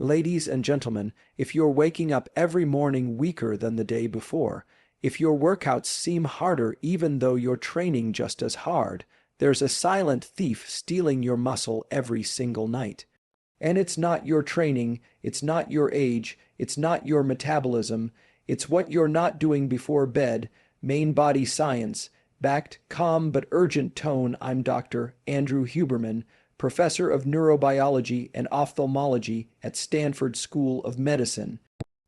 Ladies and gentlemen, if you're waking up every morning weaker than the day before, if your workouts seem harder even though you're training just as hard, there's a silent thief stealing your muscle every single night. And it's not your training, it's not your age, it's not your metabolism, it's what you're not doing before bed. Main body science, backed, calm but urgent tone. I'm Dr. Andrew Huberman, professor of neurobiology and ophthalmology at Stanford School of Medicine.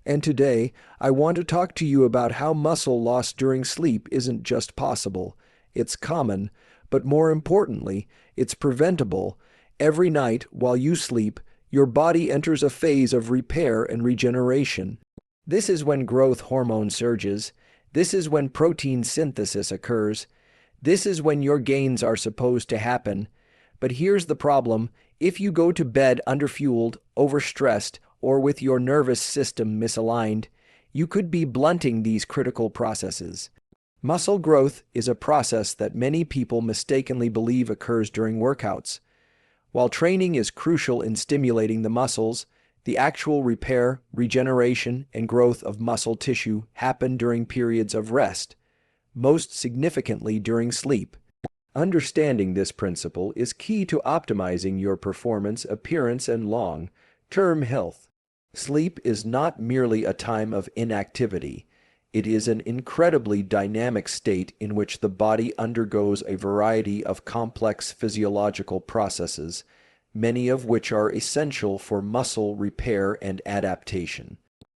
And today, I want to talk to you about how muscle loss during sleep isn't just possible, it's common, but more importantly, it's preventable. Every night, while you sleep, your body enters a phase of repair and regeneration. This is when growth hormone surges. This is when protein synthesis occurs. This is when your gains are supposed to happen. But here's the problem. If you go to bed underfueled, overstressed, or with your nervous system misaligned, you could be blunting these critical processes. Muscle growth is a process that many people mistakenly believe occurs during workouts. While training is crucial in stimulating the muscles, the actual repair, regeneration, and growth of muscle tissue happen during periods of rest, most significantly during sleep. Understanding this principle is key to optimizing your performance, appearance, and long-term health. Sleep is not merely a time of inactivity. It is an incredibly dynamic state in which the body undergoes a variety of complex physiological processes, many of which are essential for muscle repair and adaptation.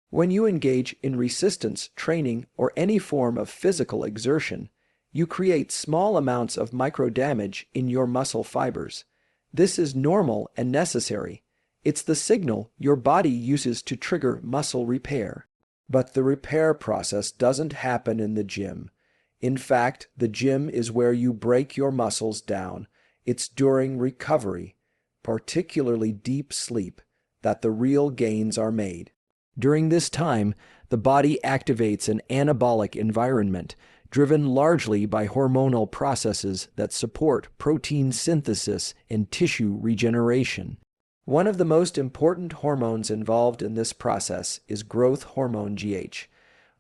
When you engage in resistance training or any form of physical exertion, you create small amounts of microdamage in your muscle fibers. This is normal and necessary. It's the signal your body uses to trigger muscle repair. But the repair process doesn't happen in the gym. In fact, the gym is where you break your muscles down. It's during recovery, particularly deep sleep, that the real gains are made. During this time, the body activates an anabolic environment, driven largely by hormonal processes that support protein synthesis and tissue regeneration. One of the most important hormones involved in this process is growth hormone GH,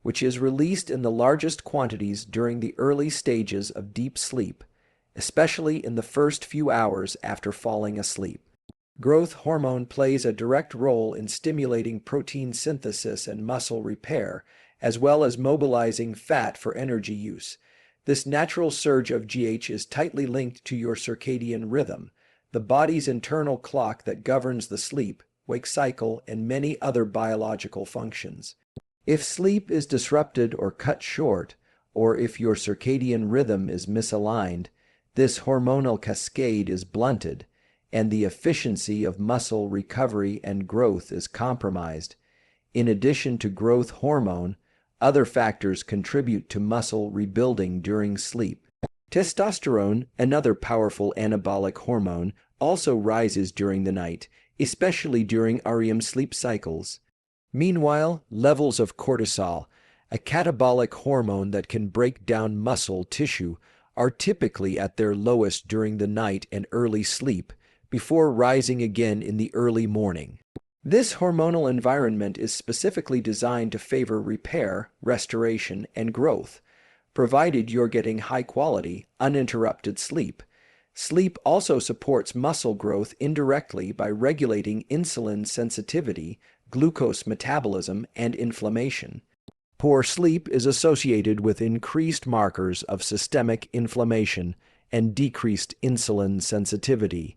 which is released in the largest quantities during the early stages of deep sleep, especially in the first few hours after falling asleep. Growth hormone plays a direct role in stimulating protein synthesis and muscle repair, as well as mobilizing fat for energy use. This natural surge of GH is tightly linked to your circadian rhythm, the body's internal clock that governs the sleep-wake cycle and many other biological functions. If sleep is disrupted or cut short, or if your circadian rhythm is misaligned, this hormonal cascade is blunted, and the efficiency of muscle recovery and growth is compromised. In addition to growth hormone, other factors contribute to muscle rebuilding during sleep. Testosterone, another powerful anabolic hormone, also rises during the night, especially during REM sleep cycles. Meanwhile, levels of cortisol, a catabolic hormone that can break down muscle tissue, are typically at their lowest during the night and early sleep, before rising again in the early morning. This hormonal environment is specifically designed to favor repair, restoration, and growth, provided you're getting high-quality, uninterrupted sleep. Sleep also supports muscle growth indirectly by regulating insulin sensitivity, glucose metabolism, and inflammation. Poor sleep is associated with increased markers of systemic inflammation and decreased insulin sensitivity,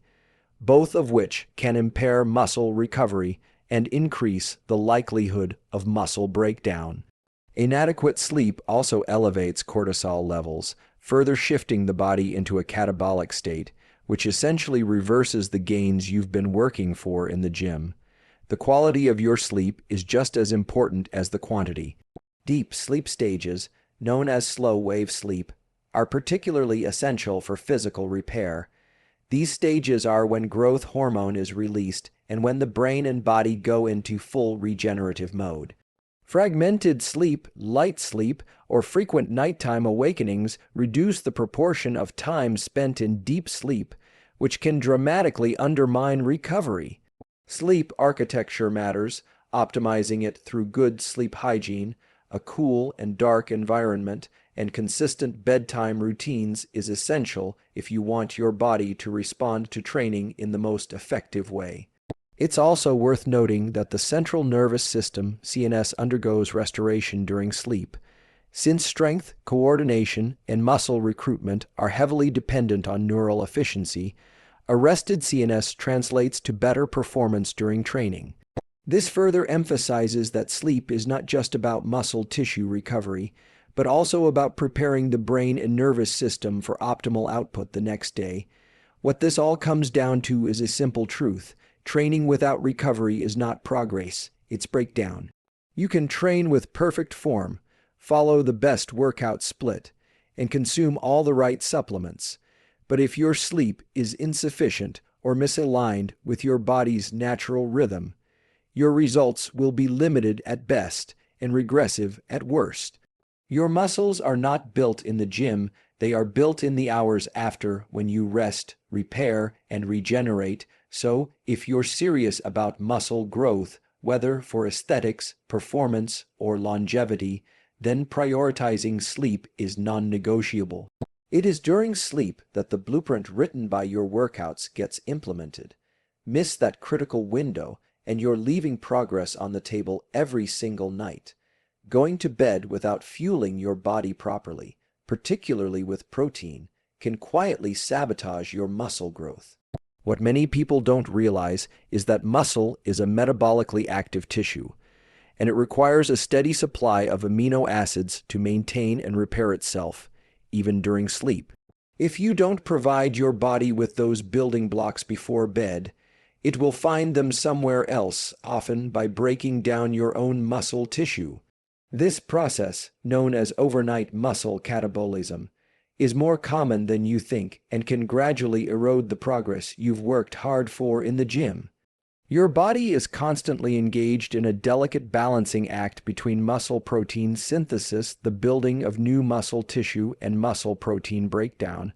both of which can impair muscle recovery and increase the likelihood of muscle breakdown. Inadequate sleep also elevates cortisol levels, further shifting the body into a catabolic state, which essentially reverses the gains you've been working for in the gym. The quality of your sleep is just as important as the quantity. Deep sleep stages, known as slow-wave sleep, are particularly essential for physical repair. These stages are when growth hormone is released and when the brain and body go into full regenerative mode. Fragmented sleep, light sleep, or frequent nighttime awakenings reduce the proportion of time spent in deep sleep, which can dramatically undermine recovery. Sleep architecture matters, optimizing it through good sleep hygiene, a cool and dark environment, and consistent bedtime routines is essential if you want your body to respond to training in the most effective way. It's also worth noting that the central nervous system, CNS, undergoes restoration during sleep. Since strength, coordination, and muscle recruitment are heavily dependent on neural efficiency, a rested CNS translates to better performance during training. This further emphasizes that sleep is not just about muscle tissue recovery, but also about preparing the brain and nervous system for optimal output the next day. What this all comes down to is a simple truth. Training without recovery is not progress, it's breakdown. You can train with perfect form, follow the best workout split, and consume all the right supplements. But if your sleep is insufficient or misaligned with your body's natural rhythm, your results will be limited at best and regressive at worst. Your muscles are not built in the gym, they are built in the hours after when you rest, repair, and regenerate. So, if you're serious about muscle growth, whether for aesthetics, performance, or longevity, then prioritizing sleep is non-negotiable. It is during sleep that the blueprint written by your workouts gets implemented. Miss that critical window, and you're leaving progress on the table every single night. Going to bed without fueling your body properly, particularly with protein, can quietly sabotage your muscle growth. What many people don't realize is that muscle is a metabolically active tissue, and it requires a steady supply of amino acids to maintain and repair itself, even during sleep. If you don't provide your body with those building blocks before bed, it will find them somewhere else, often by breaking down your own muscle tissue. This process, known as overnight muscle catabolism, is more common than you think and can gradually erode the progress you've worked hard for in the gym. Your body is constantly engaged in a delicate balancing act between muscle protein synthesis, the building of new muscle tissue, and muscle protein breakdown.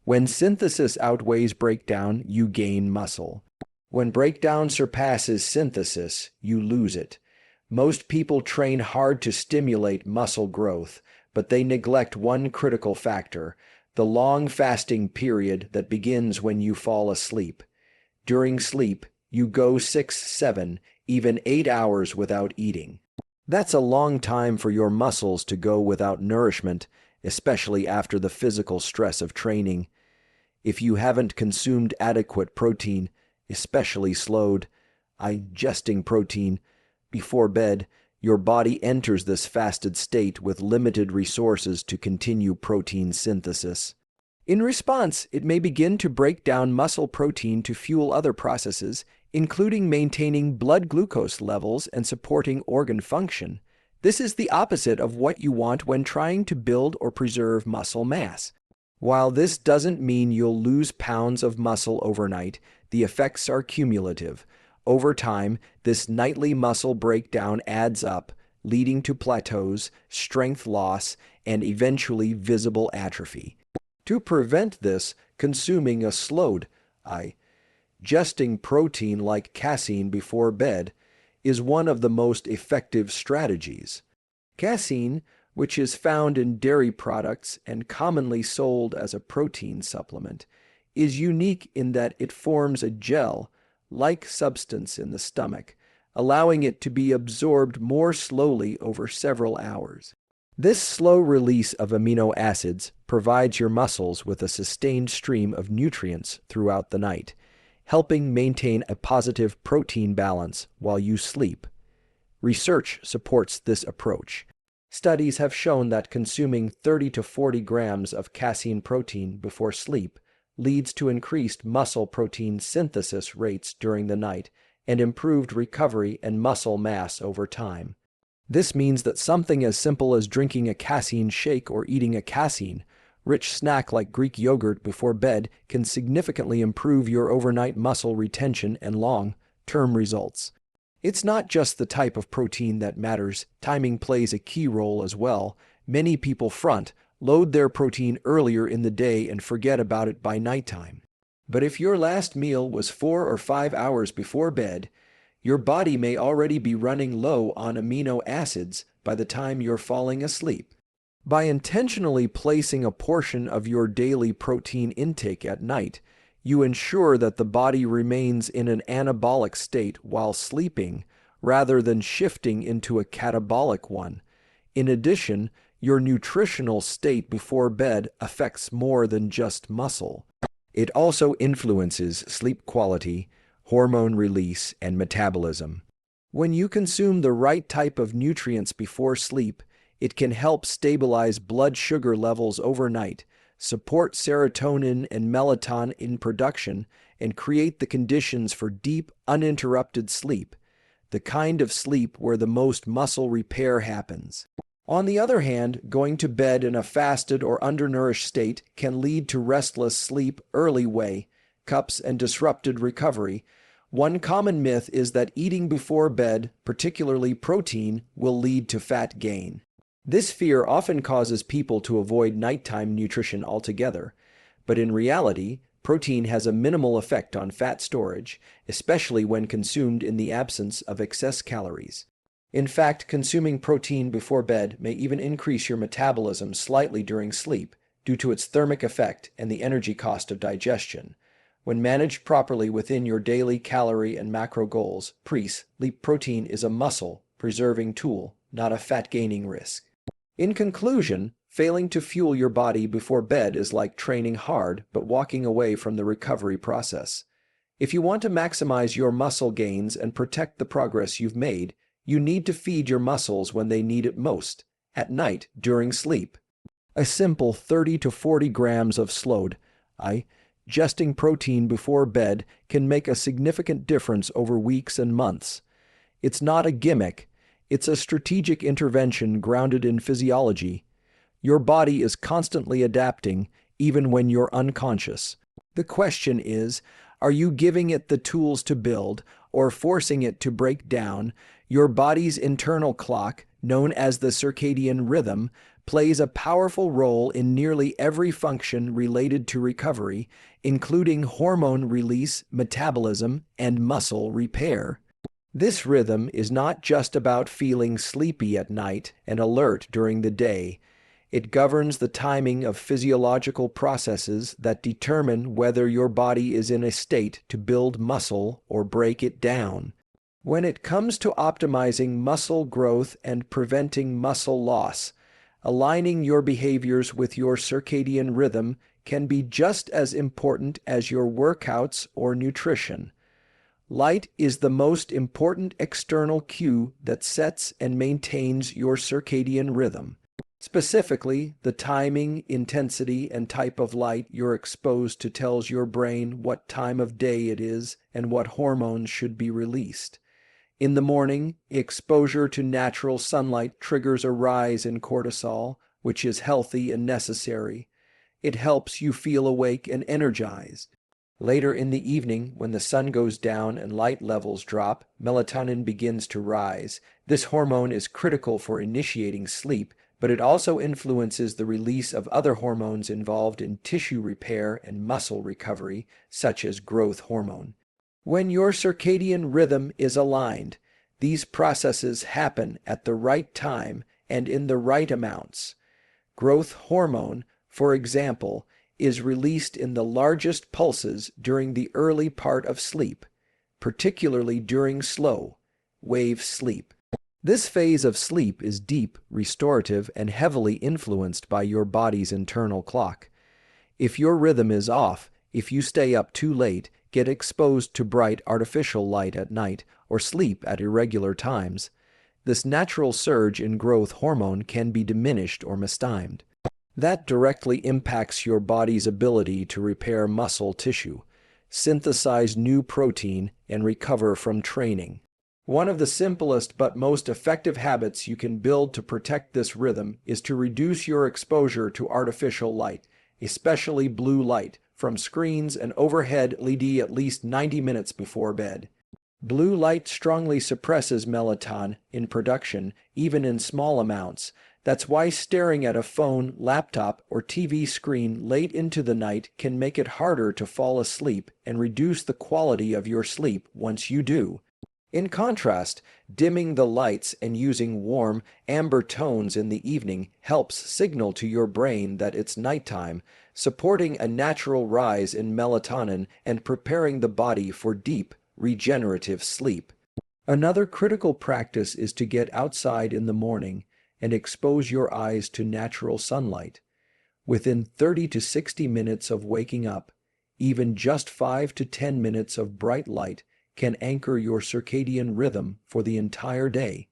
When synthesis outweighs breakdown, you gain muscle. When breakdown surpasses synthesis, you lose it. Most people train hard to stimulate muscle growth, but they neglect one critical factor, the long fasting period that begins when you fall asleep. During sleep, you go 6, 7, even 8 hours without eating. That's a long time for your muscles to go without nourishment, especially after the physical stress of training. If you haven't consumed adequate protein, especially slowed, digesting protein, before bed, your body enters this fasted state with limited resources to continue protein synthesis. In response, it may begin to break down muscle protein to fuel other processes, including maintaining blood glucose levels and supporting organ function. This is the opposite of what you want when trying to build or preserve muscle mass. While this doesn't mean you'll lose pounds of muscle overnight, the effects are cumulative. Over time, this nightly muscle breakdown adds up, leading to plateaus, strength loss, and eventually visible atrophy. To prevent this, consuming a slowed, digesting protein like casein before bed is one of the most effective strategies. Casein, which is found in dairy products and commonly sold as a protein supplement, is unique in that it forms a gel-like substance in the stomach, allowing it to be absorbed more slowly over several hours. This slow release of amino acids provides your muscles with a sustained stream of nutrients throughout the night, helping maintain a positive protein balance while you sleep. Research supports this approach. Studies have shown that consuming 30 to 40 grams of casein protein before sleep leads to increased muscle protein synthesis rates during the night and improved recovery and muscle mass over time. This means that something as simple as drinking a casein shake or eating a casein-rich snack like Greek yogurt before bed can significantly improve your overnight muscle retention and long-term results. It's not just the type of protein that matters. Timing plays a key role as well. Many people load their protein earlier in the day and forget about it by nighttime. But if your last meal was 4 or 5 hours before bed, your body may already be running low on amino acids by the time you're falling asleep. By intentionally placing a portion of your daily protein intake at night, you ensure that the body remains in an anabolic state while sleeping, rather than shifting into a catabolic one. In addition, your nutritional state before bed affects more than just muscle. It also influences sleep quality, hormone release, and metabolism. When you consume the right type of nutrients before sleep, it can help stabilize blood sugar levels overnight, support serotonin and melatonin production, and create the conditions for deep, uninterrupted sleep, the kind of sleep where the most muscle repair happens. On the other hand, going to bed in a fasted or undernourished state can lead to restless sleep, early wake-ups, and disrupted recovery. One common myth is that eating before bed, particularly protein, will lead to fat gain. This fear often causes people to avoid nighttime nutrition altogether, but in reality, protein has a minimal effect on fat storage, especially when consumed in the absence of excess calories. In fact, consuming protein before bed may even increase your metabolism slightly during sleep due to its thermic effect and the energy cost of digestion. When managed properly within your daily calorie and macro goals, sleep protein is a muscle-preserving tool, not a fat-gaining risk. In conclusion, failing to fuel your body before bed is like training hard but walking away from the recovery process. If you want to maximize your muscle gains and protect the progress you've made, you need to feed your muscles when they need it most, at night during sleep. A simple 30 to 40 grams of slowed, digesting protein before bed can make a significant difference over weeks and months. It's not a gimmick. It's a strategic intervention grounded in physiology. Your body is constantly adapting, even when you're unconscious. The question is, are you giving it the tools to build, or forcing it to break down? Your body's internal clock, known as the circadian rhythm, plays a powerful role in nearly every function related to recovery, including hormone release, metabolism, and muscle repair. This rhythm is not just about feeling sleepy at night and alert during the day. It governs the timing of physiological processes that determine whether your body is in a state to build muscle or break it down. When it comes to optimizing muscle growth and preventing muscle loss, aligning your behaviors with your circadian rhythm can be just as important as your workouts or nutrition. Light is the most important external cue that sets and maintains your circadian rhythm. Specifically, the timing, intensity, and type of light you're exposed to tells your brain what time of day it is and what hormones should be released. In the morning, exposure to natural sunlight triggers a rise in cortisol, which is healthy and necessary. It helps you feel awake and energized. Later in the evening, when the sun goes down and light levels drop, melatonin begins to rise. This hormone is critical for initiating sleep, but it also influences the release of other hormones involved in tissue repair and muscle recovery, such as growth hormone. When your circadian rhythm is aligned, these processes happen at the right time and in the right amounts. Growth hormone, for example, is released in the largest pulses during the early part of sleep, particularly during slow wave sleep. This phase of sleep is deep, restorative, and heavily influenced by your body's internal clock. If your rhythm is off, if you stay up too late, get exposed to bright artificial light at night, or sleep at irregular times, this natural surge in growth hormone can be diminished or mistimed. That directly impacts your body's ability to repair muscle tissue, synthesize new protein, and recover from training. One of the simplest but most effective habits you can build to protect this rhythm is to reduce your exposure to artificial light, especially blue light, from screens and overhead LED at least 90 minutes before bed. Blue light strongly suppresses melatonin in production, even in small amounts. That's why staring at a phone, laptop, or TV screen late into the night can make it harder to fall asleep and reduce the quality of your sleep once you do. In contrast, dimming the lights and using warm, amber tones in the evening helps signal to your brain that it's nighttime, supporting a natural rise in melatonin and preparing the body for deep, regenerative sleep. Another critical practice is to get outside in the morning and expose your eyes to natural sunlight. Within 30 to 60 minutes of waking up, even just 5 to 10 minutes of bright light can anchor your circadian rhythm for the entire day.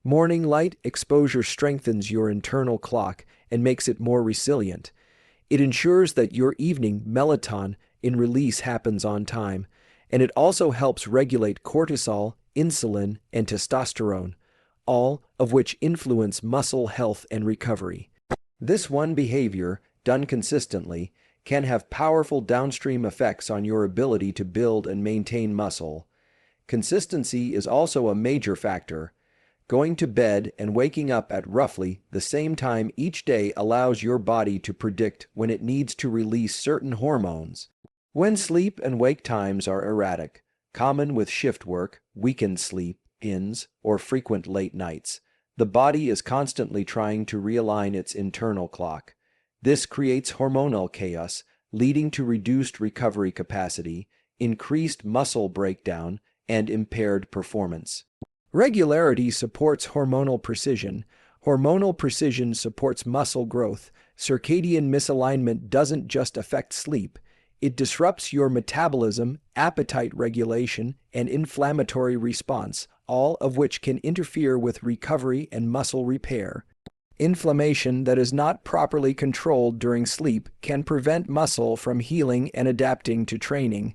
Morning light exposure strengthens your internal clock and makes it more resilient. It ensures that your evening melatonin release happens on time, and it also helps regulate cortisol, insulin, and testosterone, all of which influence muscle health and recovery. This one behavior, done consistently, can have powerful downstream effects on your ability to build and maintain muscle. Consistency is also a major factor. Going to bed and waking up at roughly the same time each day allows your body to predict when it needs to release certain hormones. When sleep and wake times are erratic, common with shift work, weekend sleep-ins, or frequent late nights, the body is constantly trying to realign its internal clock. This creates hormonal chaos, leading to reduced recovery capacity, increased muscle breakdown, and impaired performance. Regularity supports hormonal precision. Hormonal precision supports muscle growth. Circadian misalignment doesn't just affect sleep. It disrupts your metabolism, appetite regulation, and inflammatory response, all of which can interfere with recovery and muscle repair. Inflammation that is not properly controlled during sleep can prevent muscle from healing and adapting to training.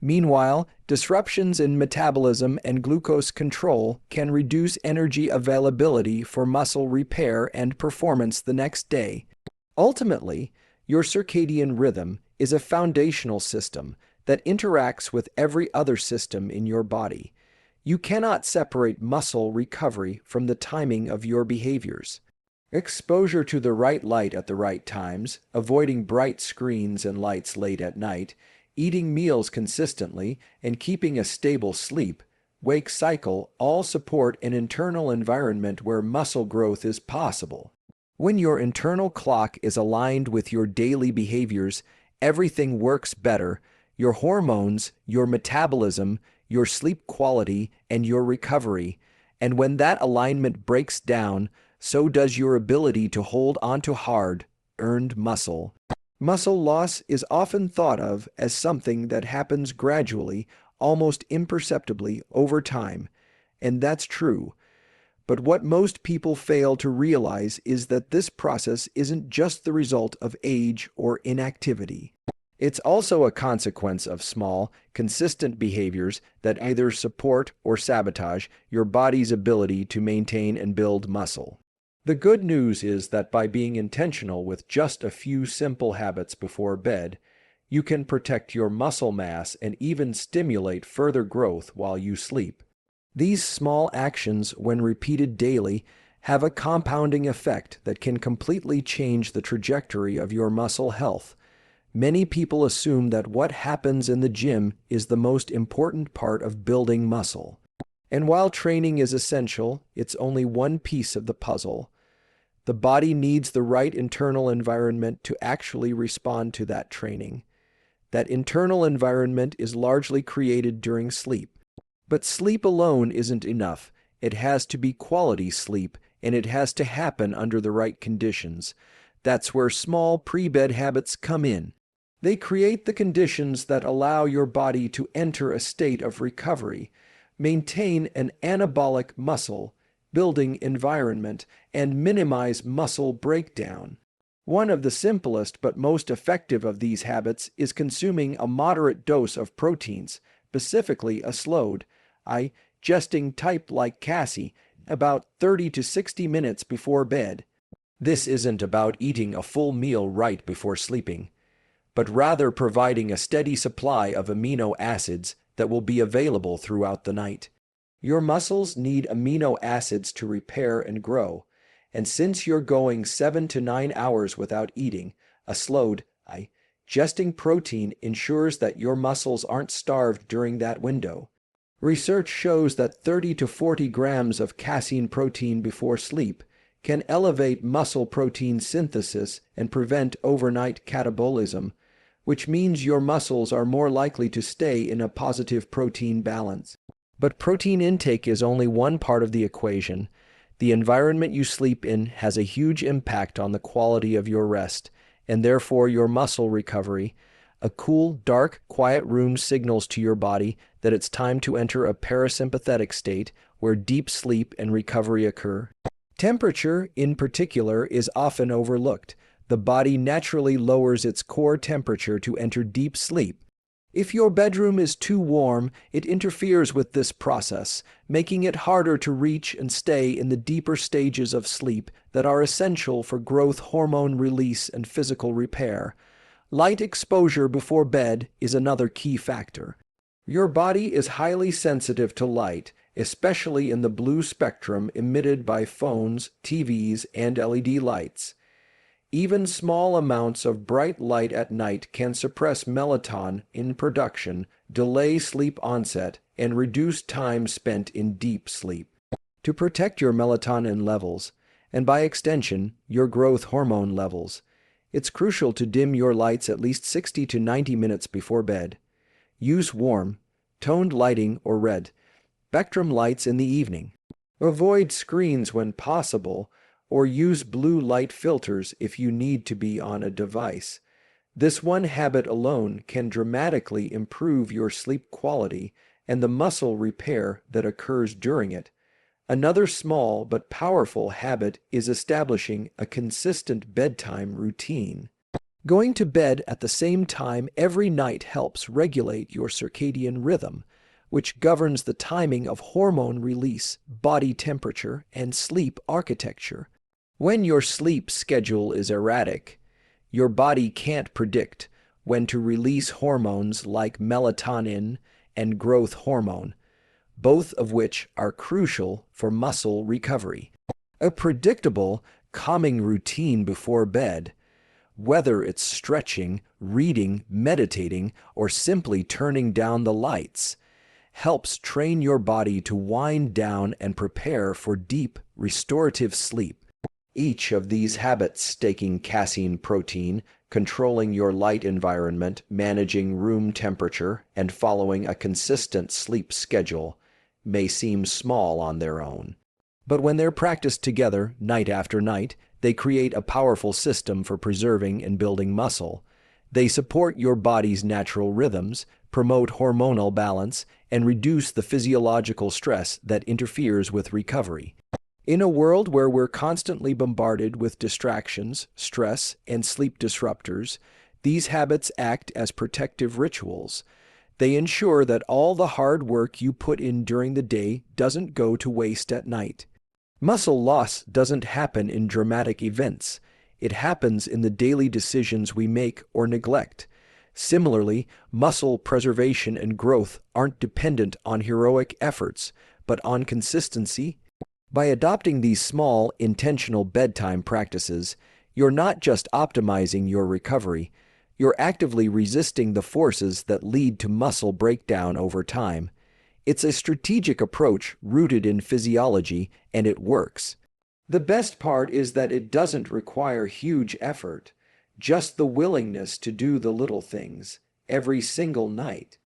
Meanwhile, disruptions in metabolism and glucose control can reduce energy availability for muscle repair and performance the next day. Ultimately, your circadian rhythm is a foundational system that interacts with every other system in your body. You cannot separate muscle recovery from the timing of your behaviors. Exposure to the right light at the right times, avoiding bright screens and lights late at night, eating meals consistently, and keeping a stable sleep-wake cycle all support an internal environment where muscle growth is possible. When your internal clock is aligned with your daily behaviors, everything works better: your hormones, your metabolism, your sleep quality, and your recovery. And when that alignment breaks down, so does your ability to hold onto hard-earned muscle. Muscle loss is often thought of as something that happens gradually, almost imperceptibly over time, and that's true. But what most people fail to realize is that this process isn't just the result of age or inactivity. It's also a consequence of small, consistent behaviors that either support or sabotage your body's ability to maintain and build muscle. The good news is that by being intentional with just a few simple habits before bed, you can protect your muscle mass and even stimulate further growth while you sleep. These small actions, when repeated daily, have a compounding effect that can completely change the trajectory of your muscle health. Many people assume that what happens in the gym is the most important part of building muscle. And while training is essential, it's only one piece of the puzzle. The body needs the right internal environment to actually respond to that training. That internal environment is largely created during sleep. But sleep alone isn't enough. It has to be quality sleep, and it has to happen under the right conditions. That's where small pre-bed habits come in. They create the conditions that allow your body to enter a state of recovery, maintain an anabolic muscle building environment, and minimize muscle breakdown. One of the simplest but most effective of these habits is consuming a moderate dose of proteins, specifically a slowed, digesting type like Cassie, about 30 to 60 minutes before bed. This isn't about eating a full meal right before sleeping, but rather providing a steady supply of amino acids that will be available throughout the night. Your muscles need amino acids to repair and grow, And since you're going 7 to 9 hours without eating, a slowed, digesting protein ensures that your muscles aren't starved during that window. Research shows that 30 to 40 grams of casein protein before sleep can elevate muscle protein synthesis and prevent overnight catabolism, which means your muscles are more likely to stay in a positive protein balance. But protein intake is only one part of the equation. The environment you sleep in has a huge impact on the quality of your rest, and therefore your muscle recovery. A cool, dark, quiet room signals to your body that it's time to enter a parasympathetic state where deep sleep and recovery occur. Temperature, in particular, is often overlooked. The body naturally lowers its core temperature to enter deep sleep. If your bedroom is too warm, it interferes with this process, making it harder to reach and stay in the deeper stages of sleep that are essential for growth hormone release and physical repair. Light exposure before bed is another key factor. Your body is highly sensitive to light, especially in the blue spectrum emitted by phones, TVs, and LED lights. Even small amounts of bright light at night can suppress melatonin in production, delay sleep onset, and reduce time spent in deep sleep. To protect your melatonin levels, and by extension, your growth hormone levels, it's crucial to dim your lights at least 60 to 90 minutes before bed. Use warm, toned lighting or red spectrum lights in the evening. Avoid screens when possible, or use blue light filters if you need to be on a device. This one habit alone can dramatically improve your sleep quality and the muscle repair that occurs during it. Another small but powerful habit is establishing a consistent bedtime routine. Going to bed at the same time every night helps regulate your circadian rhythm, which governs the timing of hormone release, body temperature, and sleep architecture. When your sleep schedule is erratic, your body can't predict when to release hormones like melatonin and growth hormone, both of which are crucial for muscle recovery. A predictable, calming routine before bed, whether it's stretching, reading, meditating, or simply turning down the lights, helps train your body to wind down and prepare for deep, restorative sleep. Each of these habits, taking casein protein, controlling your light environment, managing room temperature, and following a consistent sleep schedule, may seem small on their own. But when they're practiced together, night after night, they create a powerful system for preserving and building muscle. They support your body's natural rhythms, promote hormonal balance, and reduce the physiological stress that interferes with recovery. In a world where we're constantly bombarded with distractions, stress, and sleep disruptors, these habits act as protective rituals. They ensure that all the hard work you put in during the day doesn't go to waste at night. Muscle loss doesn't happen in dramatic events. It happens in the daily decisions we make or neglect. Similarly, muscle preservation and growth aren't dependent on heroic efforts, but on consistency. By adopting these small, intentional bedtime practices, you're not just optimizing your recovery, you're actively resisting the forces that lead to muscle breakdown over time. It's a strategic approach rooted in physiology, and it works. The best part is that it doesn't require huge effort, just the willingness to do the little things every single night.